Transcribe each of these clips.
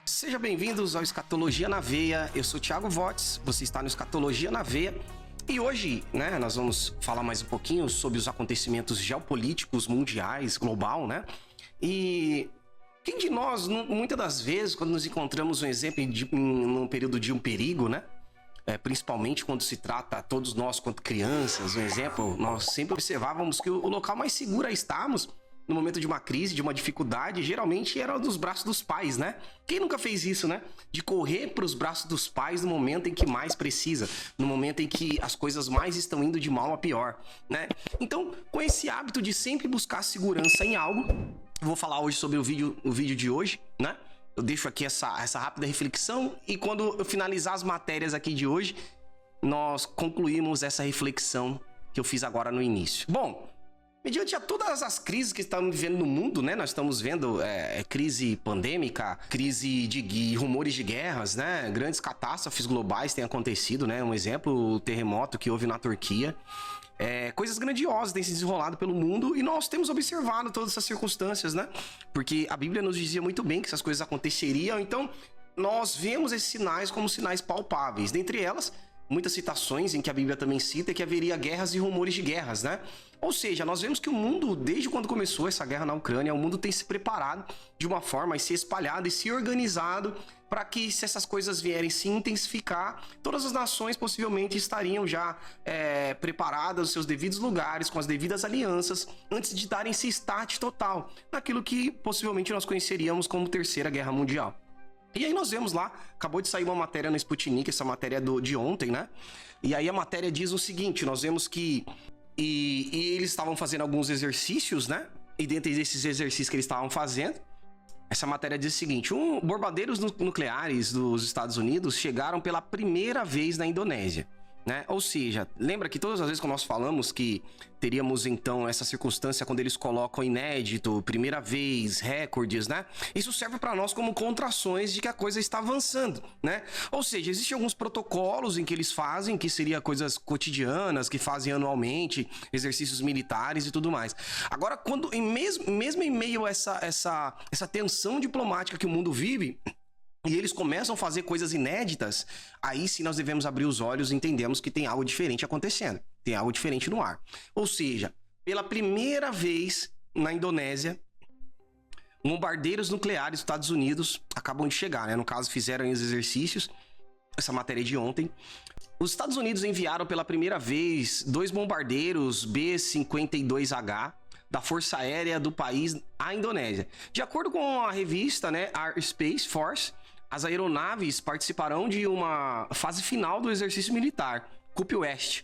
Sejam bem-vindos ao Escatologia na Veia. Eu sou Thiago Votes, você está no Escatologia na Veia. E hoje, nós vamos falar mais um pouquinho sobre os acontecimentos geopolíticos mundiais, global, E quem de nós, muitas das vezes, quando nos encontramos um exemplo num período de um perigo, principalmente quando se trata, todos nós quanto crianças, um exemplo, nós sempre observávamos que o local mais seguro a estarmos no momento de uma crise, de uma dificuldade, geralmente era nos braços dos pais, Quem nunca fez isso, De correr para os braços dos pais no momento em que mais precisa, no momento em que as coisas mais estão indo de mal a pior, Então, com esse hábito de sempre buscar segurança em algo, eu vou falar hoje sobre o vídeo de hoje, Eu deixo aqui essa rápida reflexão e quando eu finalizar as matérias aqui de hoje, nós concluímos essa reflexão que eu fiz agora no início. Bom, mediante a todas as crises que estamos vivendo no mundo, Nós estamos vendo crise pandêmica, crise de rumores de guerras, Grandes catástrofes globais têm acontecido, Um exemplo, o terremoto que houve na Turquia. Coisas grandiosas têm se desenrolado pelo mundo e nós temos observado todas essas circunstâncias, Porque a Bíblia nos dizia muito bem que essas coisas aconteceriam, então nós vemos esses sinais como sinais palpáveis. Dentre elas, muitas citações em que a Bíblia também cita que haveria guerras e rumores de guerras, Ou seja, nós vemos que o mundo, desde quando começou essa guerra na Ucrânia, o mundo tem se preparado de uma forma e se espalhado e se organizado para que, se essas coisas vierem se intensificar, todas as nações possivelmente estariam já preparadas nos seus devidos lugares, com as devidas alianças, antes de darem esse start total naquilo que possivelmente nós conheceríamos como Terceira Guerra Mundial. E aí nós vemos lá, acabou de sair uma matéria no Sputnik, essa matéria de ontem, E aí a matéria diz o seguinte, nós vemos que e eles estavam fazendo alguns exercícios, E dentre esses exercícios que eles estavam fazendo, essa matéria diz o seguinte, bombardeiros nucleares dos Estados Unidos chegaram pela primeira vez na Indonésia. Ou seja, lembra que todas as vezes que nós falamos que teríamos então essa circunstância quando eles colocam inédito, primeira vez, recordes, Isso serve para nós como contrações de que a coisa está avançando, Ou seja, existem alguns protocolos em que eles fazem, que seria coisas cotidianas, que fazem anualmente, exercícios militares e tudo mais. Agora, quando mesmo em meio a essa tensão diplomática que o mundo vive, e eles começam a fazer coisas inéditas, aí sim nós devemos abrir os olhos e entendemos que tem algo diferente acontecendo. Tem algo diferente no ar. Ou seja, pela primeira vez na Indonésia, bombardeiros nucleares dos Estados Unidos acabam de chegar, No caso, fizeram os exercícios, essa matéria de ontem. Os Estados Unidos enviaram pela primeira vez 2 bombardeiros B-52H, da Força Aérea do país à Indonésia. De acordo com a revista, Air Space Force, as aeronaves participarão de uma fase final do exercício militar, CUP West,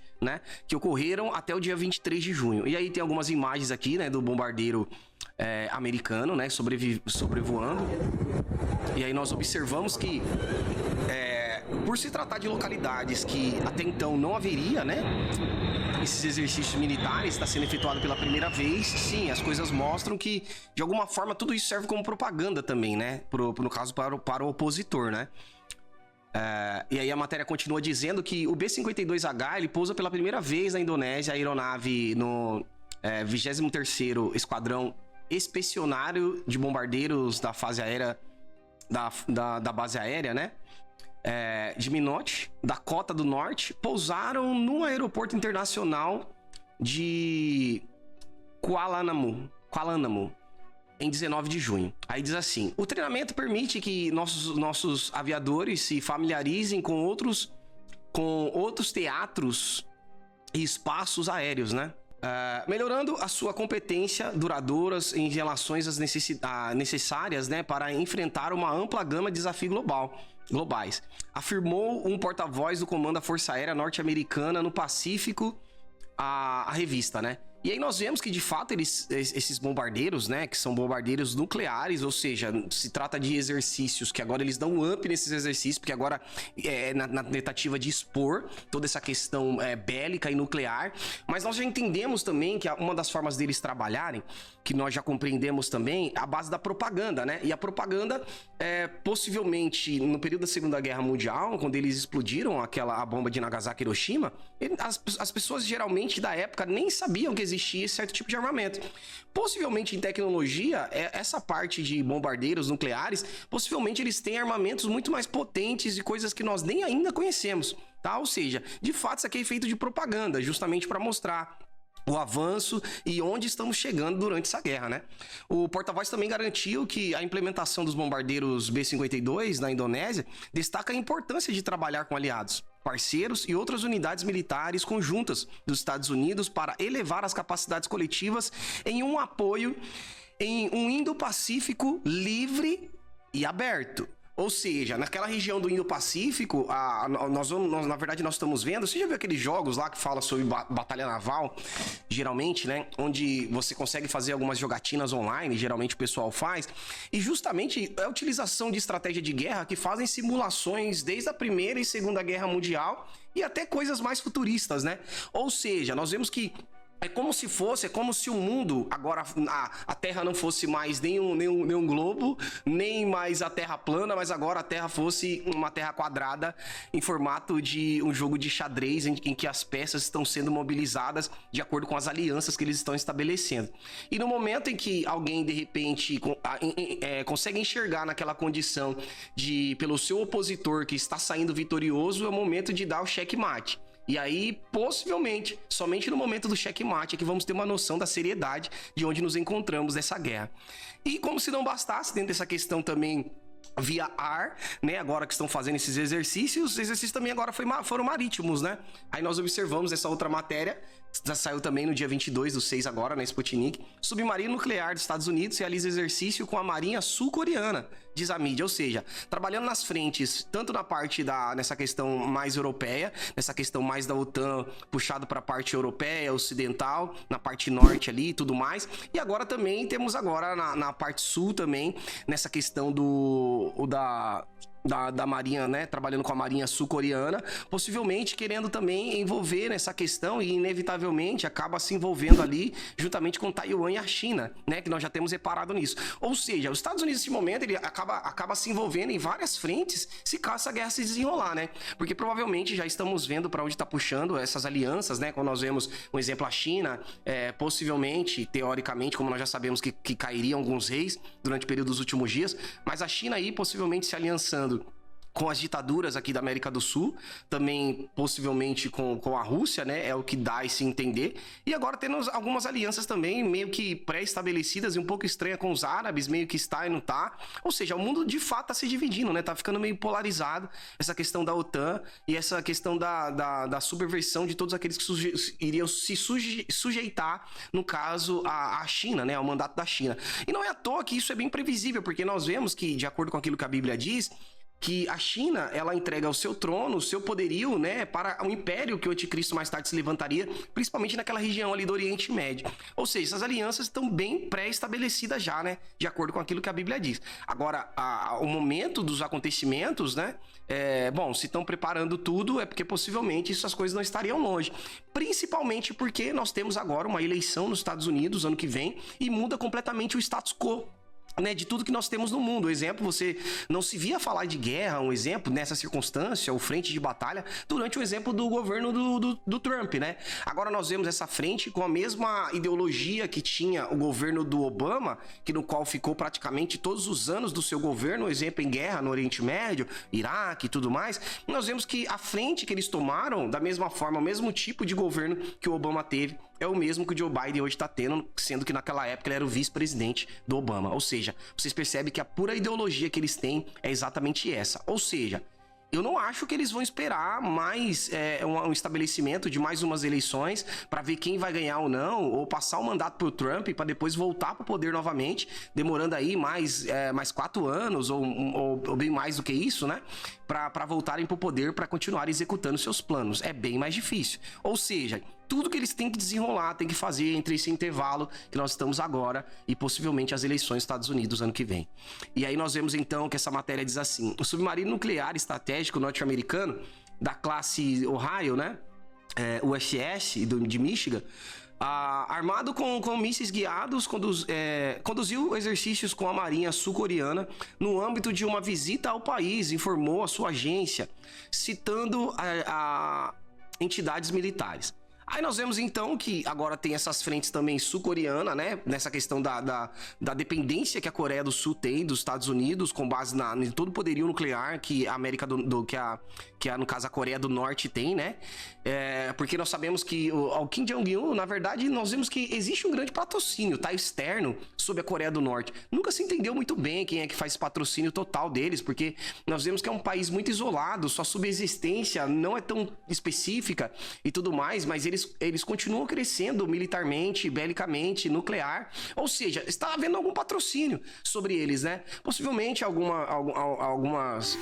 que ocorreram até o dia 23 de junho. E aí tem algumas imagens aqui, do bombardeiro americano, sobrevoando. E aí nós observamos que, por se tratar de localidades que até então não haveria, esses exercícios militares está sendo efetuado pela primeira vez, sim, as coisas mostram que, de alguma forma, tudo isso serve como propaganda também, no caso, para o opositor, E aí a matéria continua dizendo que o B-52H, ele pousa pela primeira vez na Indonésia, a aeronave no 23º Esquadrão Expedicionário de Bombardeiros da fase aérea, da base aérea, de Minot, Dakota do Norte, pousaram no aeroporto internacional de Kuala Namu, em 19 de junho. Aí diz assim, o treinamento permite que nossos aviadores se familiarizem com outros teatros e espaços aéreos, melhorando a sua competência duradouras em relações às necessárias, para enfrentar uma ampla gama de desafios globais, afirmou um porta-voz do Comando da Força Aérea Norte-Americana no Pacífico, a revista, E aí nós vemos que, de fato, esses bombardeiros, que são bombardeiros nucleares, ou seja, se trata de exercícios que agora eles dão um up nesses exercícios, porque agora é na tentativa de expor toda essa questão bélica e nuclear, mas nós já entendemos também que uma das formas deles trabalharem, que nós já compreendemos também, a base da propaganda, E a propaganda, possivelmente, no período da Segunda Guerra Mundial, quando eles explodiram a bomba de Nagasaki e Hiroshima, as pessoas geralmente da época nem sabiam que existir certo tipo de armamento. Possivelmente em tecnologia, essa parte de bombardeiros nucleares, possivelmente eles têm armamentos muito mais potentes e coisas que nós nem ainda conhecemos, tá? Ou seja, de fato isso aqui é feito de propaganda, justamente para mostrar o avanço e onde estamos chegando durante essa guerra, né? O porta-voz também garantiu que a implementação dos bombardeiros B-52 na Indonésia destaca a importância de trabalhar com aliados, parceiros e outras unidades militares conjuntas dos Estados Unidos para elevar as capacidades coletivas em um apoio em um Indo-Pacífico livre e aberto. Ou seja, naquela região do Indo-Pacífico, na verdade nós estamos vendo, você já viu aqueles jogos lá que fala sobre batalha naval, geralmente, né, onde você consegue fazer algumas jogatinas online, geralmente o pessoal faz, e justamente é a utilização de estratégia de guerra que fazem simulações desde a Primeira e Segunda Guerra Mundial e até coisas mais futuristas, né? Ou seja, nós vemos que é como se o mundo, agora a Terra não fosse mais nenhum globo, nem mais a Terra plana, mas agora a Terra fosse uma Terra quadrada em formato de um jogo de xadrez em que as peças estão sendo mobilizadas de acordo com as alianças que eles estão estabelecendo. E no momento em que alguém, de repente, consegue enxergar naquela condição pelo seu opositor que está saindo vitorioso, é o momento de dar o checkmate. E aí, possivelmente, somente no momento do checkmate é que vamos ter uma noção da seriedade de onde nos encontramos nessa guerra. E como se não bastasse, dentro dessa questão também via ar, né? Agora que estão fazendo esses exercícios, os exercícios também agora foram marítimos, né? Aí nós observamos essa outra matéria, já saiu também no dia 22/6 agora, na Sputnik. Submarino nuclear dos Estados Unidos realiza exercício com a Marinha Sul-Coreana, diz a mídia. Ou seja, trabalhando nas frentes, tanto na parte nessa questão mais europeia, nessa questão mais da OTAN, puxado para a parte europeia, ocidental, na parte norte ali e tudo mais. E agora também temos agora na parte sul também, nessa questão da Marinha, né, trabalhando com a Marinha Sul-Coreana, possivelmente querendo também envolver nessa questão e inevitavelmente acaba se envolvendo ali juntamente com Taiwan e a China, né, que nós já temos reparado nisso. Ou seja, os Estados Unidos nesse momento ele acaba se envolvendo em várias frentes se caso essa guerra se desenrolar, né? Porque provavelmente já estamos vendo para onde está puxando essas alianças, né? Quando nós vemos, um exemplo, a China, possivelmente, teoricamente, como nós já sabemos que cairiam alguns reis durante o período dos últimos dias, mas a China aí possivelmente se aliançando com as ditaduras aqui da América do Sul, também possivelmente com a Rússia, né? É o que dá esse entender. E agora temos algumas alianças também meio que pré-estabelecidas e um pouco estranha com os árabes, meio que está e não está. Ou seja, o mundo de fato está se dividindo, né? Tá ficando meio polarizado essa questão da OTAN e essa questão da subversão de todos aqueles que iriam se sujeitar, no caso, à China, né? Ao mandato da China. E não é à toa que isso é bem previsível, porque nós vemos que, de acordo com aquilo que a Bíblia diz, que a China, ela entrega o seu trono, o seu poderio, né, para o império que o anticristo mais tarde se levantaria, principalmente naquela região ali do Oriente Médio. Ou seja, essas alianças estão bem pré-estabelecidas já, né, de acordo com aquilo que a Bíblia diz. Agora, o momento dos acontecimentos, né, bom, se estão preparando tudo, é porque possivelmente essas coisas não estariam longe. Principalmente porque nós temos agora uma eleição nos Estados Unidos ano que vem e muda completamente o status quo, né, de tudo que nós temos no mundo. Exemplo, você não se via falar de guerra, um exemplo, nessa circunstância, ou frente de batalha, durante o exemplo do governo do Trump, né? Agora nós vemos essa frente com a mesma ideologia que tinha o governo do Obama, que no qual ficou praticamente todos os anos do seu governo, exemplo, em guerra no Oriente Médio, Iraque e tudo mais. Nós vemos que a frente que eles tomaram, da mesma forma, o mesmo tipo de governo que o Obama teve, é o mesmo que o Joe Biden hoje está tendo, sendo que naquela época ele era o vice-presidente do Obama. Ou seja, vocês percebem que a pura ideologia que eles têm é exatamente essa. Ou seja, eu não acho que eles vão esperar mais um estabelecimento de mais umas eleições para ver quem vai ganhar ou não, ou passar o mandato pro Trump para depois voltar pro poder novamente, demorando aí mais 4 anos ou bem mais do que isso, né? Para voltarem pro poder, para continuar executando seus planos. É bem mais difícil. Ou seja, tudo que eles têm que desenrolar, têm que fazer entre esse intervalo que nós estamos agora e possivelmente as eleições dos Estados Unidos ano que vem. E aí nós vemos então que essa matéria diz assim: o submarino nuclear estratégico norte-americano da classe Ohio, né, USS de Michigan, armado com mísseis guiados, conduziu exercícios com a Marinha Sul-Coreana no âmbito de uma visita ao país, informou a sua agência, citando entidades militares. Aí nós vemos então que agora tem essas frentes também sul-coreana, né? Nessa questão da dependência que a Coreia do Sul tem dos Estados Unidos, com base em todo o poderio nuclear que a América no caso a Coreia do Norte tem, né? Porque nós sabemos que o Kim Jong-un, na verdade, nós vemos que existe um grande patrocínio, tá? Externo sobre a Coreia do Norte. Nunca se entendeu muito bem quem é que faz patrocínio total deles, porque nós vemos que é um país muito isolado, sua subsistência não é tão específica e tudo mais, mas eles continuam crescendo militarmente, belicamente, nuclear. Ou seja, está havendo algum patrocínio sobre eles, né? Possivelmente algumas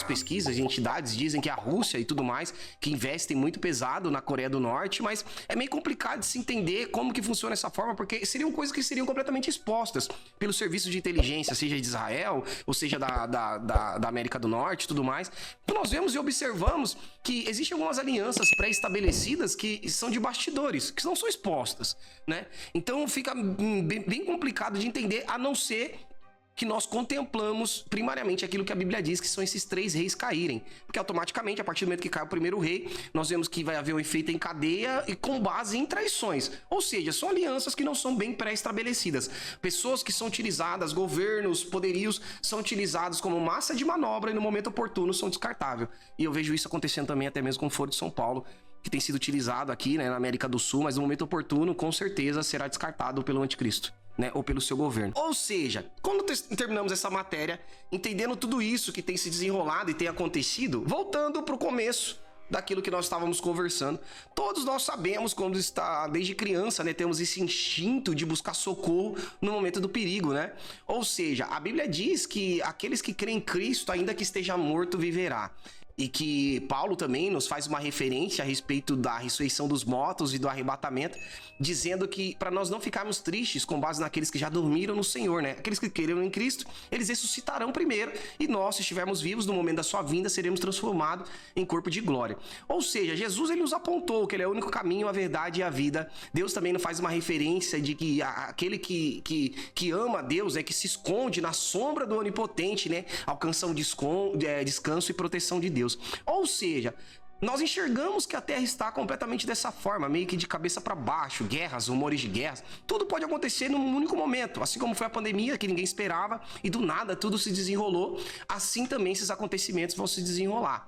pesquisas e entidades dizem que a Rússia e tudo mais, que investem muito pesado na Coreia do Norte, mas é meio complicado de se entender como que funciona essa forma, porque seriam coisas que seriam completamente expostas pelo serviço de inteligência, seja de Israel, ou seja da América do Norte e tudo mais. Então nós vemos e observamos que existem algumas alianças pré-estabelecidas que são de bastidores, que não são expostas, né? Então fica bem complicado de entender, a não ser que nós contemplamos primariamente aquilo que a Bíblia diz, que são esses 3 reis caírem. Porque automaticamente, a partir do momento que cai o primeiro rei, nós vemos que vai haver um efeito em cadeia e com base em traições. Ou seja, são alianças que não são bem pré-estabelecidas. Pessoas que são utilizadas, governos, poderios, são utilizados como massa de manobra e no momento oportuno são descartáveis. E eu vejo isso acontecendo também até mesmo com o Foro de São Paulo, que tem sido utilizado aqui, né, na América do Sul, mas no momento oportuno, com certeza, será descartado pelo anticristo, né, ou pelo seu governo. Ou seja, quando terminamos essa matéria, entendendo tudo isso que tem se desenrolado e tem acontecido, voltando para o começo daquilo que nós estávamos conversando, todos nós sabemos quando está, desde criança, né, temos esse instinto de buscar socorro no momento do perigo, né? Ou seja, a Bíblia diz que aqueles que creem em Cristo, ainda que esteja morto, viverá. E que Paulo também nos faz uma referência a respeito da ressurreição dos mortos e do arrebatamento, dizendo que para nós não ficarmos tristes com base naqueles que já dormiram no Senhor, né? Aqueles que creram em Cristo, eles ressuscitarão primeiro, e nós, se estivermos vivos no momento da sua vinda, seremos transformados em corpo de glória. Ou seja, Jesus, ele nos apontou que ele é o único caminho, a verdade e a vida. Deus também nos faz uma referência de que aquele que ama a Deus, que se esconde na sombra do Onipotente, né, alcança um descanso e proteção de Deus. Ou seja, nós enxergamos que a Terra está completamente dessa forma, meio que de cabeça para baixo, guerras, rumores de guerras, tudo pode acontecer num único momento, assim como foi a pandemia que ninguém esperava e do nada tudo se desenrolou, assim também esses acontecimentos vão se desenrolar.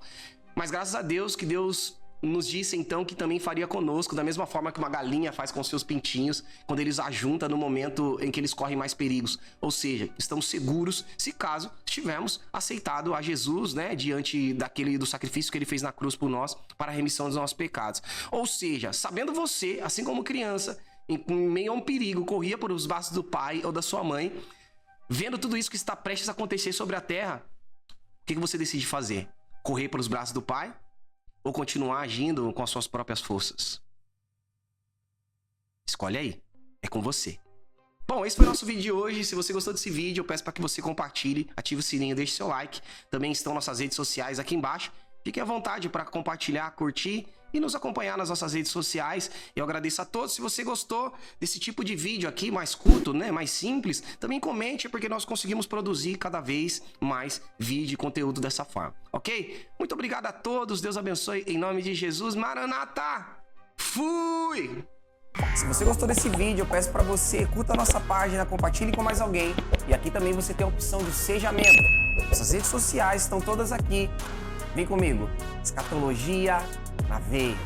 Mas graças a Deus que Deus nos disse então que também faria conosco, da mesma forma que uma galinha faz com seus pintinhos quando eles ajuntam no momento em que eles correm mais perigos. Ou seja, estamos seguros se caso tivermos aceitado a Jesus, né, diante do sacrifício que ele fez na cruz por nós para a remissão dos nossos pecados. Ou seja, sabendo você, assim como criança, em meio a um perigo, corria por os braços do pai ou da sua mãe, vendo tudo isso que está prestes a acontecer sobre a terra, o que você decide fazer? Correr para os braços do pai? Ou continuar agindo com as suas próprias forças? Escolhe aí. É com você. Bom, esse foi o nosso vídeo de hoje. Se você gostou desse vídeo, eu peço para que você compartilhe, ative o sininho, deixe seu like. Também estão nossas redes sociais aqui embaixo. Fique à vontade para compartilhar, curtir e nos acompanhar nas nossas redes sociais. Eu agradeço a todos. Se você gostou desse tipo de vídeo aqui, mais curto, né, mais simples, também comente, porque nós conseguimos produzir cada vez mais vídeo e conteúdo dessa forma, ok? Muito obrigado a todos. Deus abençoe em nome de Jesus. Maranata! Fui! Se você gostou desse vídeo, eu peço para você, curta a nossa página, compartilhe com mais alguém. E aqui também você tem a opção de Seja Membro. Nossas redes sociais estão todas aqui. Vem comigo. Escatologia na veia.